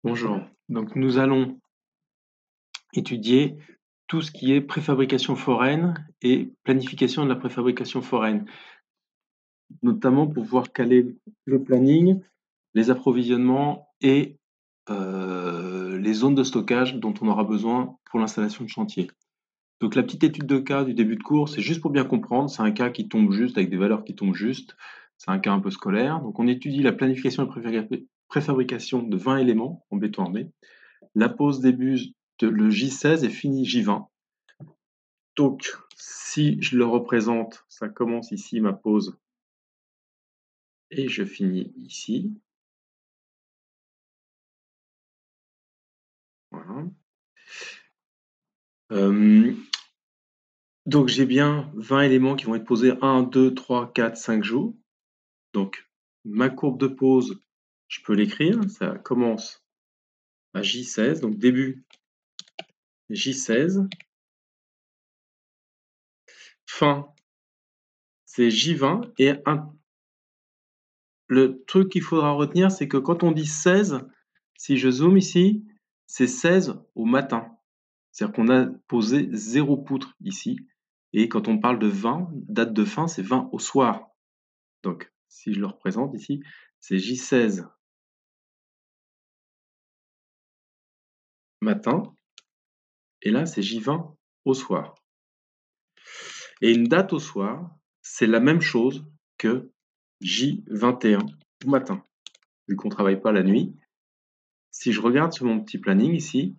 Bonjour. Donc nous allons étudier tout ce qui est préfabrication foraine et planification de la préfabrication foraine, notamment pour pouvoir caler le planning, les approvisionnements et les zones de stockage dont on aura besoin pour l'installation de chantier. Donc la petite étude de cas du début de cours, c'est juste pour bien comprendre, c'est un cas qui tombe juste avec des valeurs qui tombent juste, c'est un cas un peu scolaire. Donc on étudie la planification et préfabrication de 20 éléments en béton armé. La pause débute le J16 et finit J20. Donc, si je le représente, ça commence ici ma pause et je finis ici. Voilà. Donc, j'ai bien 20 éléments qui vont être posés 1, 2, 3, 4, 5 jours. Donc, ma courbe de pause, je peux l'écrire. Ça commence à J16, donc début J16. Fin, c'est J20. Et le truc qu'il faudra retenir, c'est que quand on dit 16, si je zoome ici, c'est 16 au matin. C'est-à-dire qu'on a posé 0 poutre ici. Et quand on parle de 20, date de fin, c'est 20 au soir. Donc, si je le représente ici, c'est J16 matin. Et là, c'est J20 au soir. Et une date au soir, c'est la même chose que J21 au matin, vu qu'on ne travaille pas la nuit. Si je regarde sur mon petit planning ici,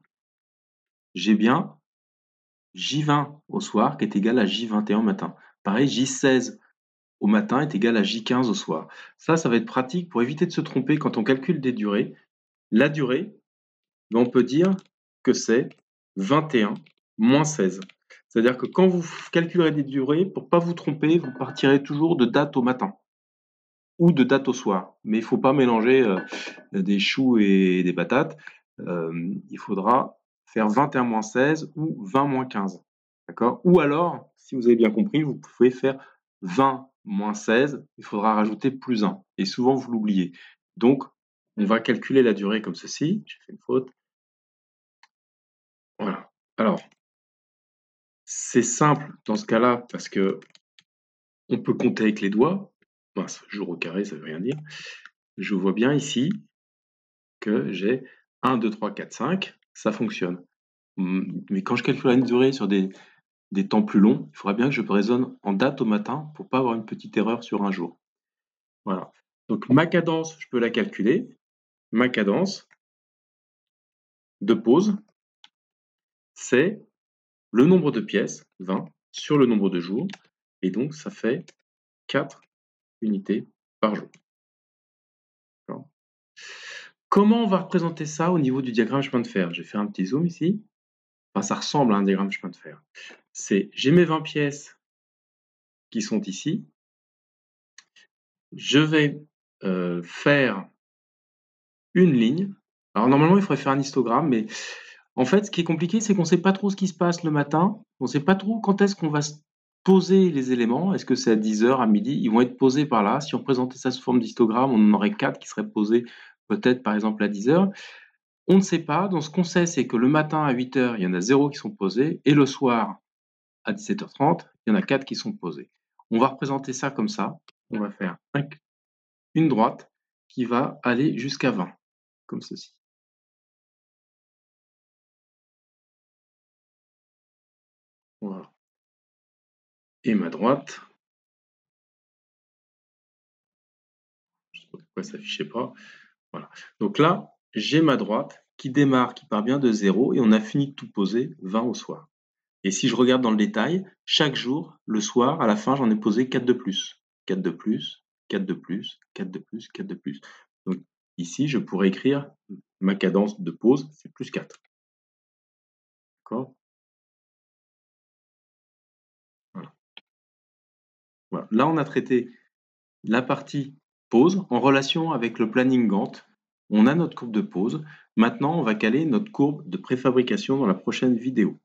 j'ai bien J20 au soir qui est égal à J21 au matin. Pareil, J16 au matin est égal à J15 au soir. Ça va être pratique pour éviter de se tromper quand on calcule des durées. La durée, on peut dire que c'est 21 moins 16. C'est-à-dire que quand vous calculerez des durées, pour ne pas vous tromper, vous partirez toujours de date au matin ou de date au soir. Mais il ne faut pas mélanger des choux et des patates. Il faudra faire 21 moins 16 ou 20 moins 15. D'accord? Ou alors, si vous avez bien compris, vous pouvez faire 20 moins 16, il faudra rajouter plus 1. Et souvent, vous l'oubliez. Donc, on va calculer la durée comme ceci. J'ai fait une faute. Voilà. Alors, c'est simple dans ce cas-là parce que on peut compter avec les doigts. Mince, jour au carré, ça ne veut rien dire. Je vois bien ici que j'ai 1, 2, 3, 4, 5. Ça fonctionne. Mais quand je calcule une durée sur des temps plus longs, il faudra bien que je raisonne en date au matin pour ne pas avoir une petite erreur sur un jour. Voilà. Donc ma cadence, je peux la calculer. Ma cadence de pause, c'est le nombre de pièces, 20, sur le nombre de jours. Et donc, ça fait 4 unités par jour. Comment on va représenter ça au niveau du diagramme chemin de fer? Je vais faire un petit zoom ici. Enfin, ça ressemble à un diagramme chemin de fer. J'ai mes 20 pièces qui sont ici. Je vais faire une ligne. Alors normalement, il faudrait faire un histogramme, mais en fait, ce qui est compliqué, c'est qu'on ne sait pas trop ce qui se passe le matin. On ne sait pas trop quand est-ce qu'on va poser les éléments. Est-ce que c'est à 10h, à midi? Ils vont être posés par là. Si on présentait ça sous forme d'histogramme, on en aurait 4 qui seraient posés peut-être par exemple à 10h. On ne sait pas. Donc ce qu'on sait, c'est que le matin à 8h, il y en a 0 qui sont posés. Et le soir à 17h30, il y en a 4 qui sont posés. On va représenter ça comme ça. On va faire une droite qui va aller jusqu'à 20, comme ceci. Voilà. Et ma droite, je ne sais pas pourquoi ça s'affichait pas. Voilà. Donc là, j'ai ma droite qui démarre, qui part bien de 0, et on a fini de tout poser 20 au soir. Et si je regarde dans le détail, chaque jour, le soir, à la fin, j'en ai posé 4 de plus. 4 de plus, 4 de plus, 4 de plus, 4 de plus. Donc ici, je pourrais écrire ma cadence de pause, c'est plus 4. D'accord? Voilà. Voilà. Là, on a traité la partie pause en relation avec le planning Gantt. On a notre courbe de pause. Maintenant, on va caler notre courbe de préfabrication dans la prochaine vidéo.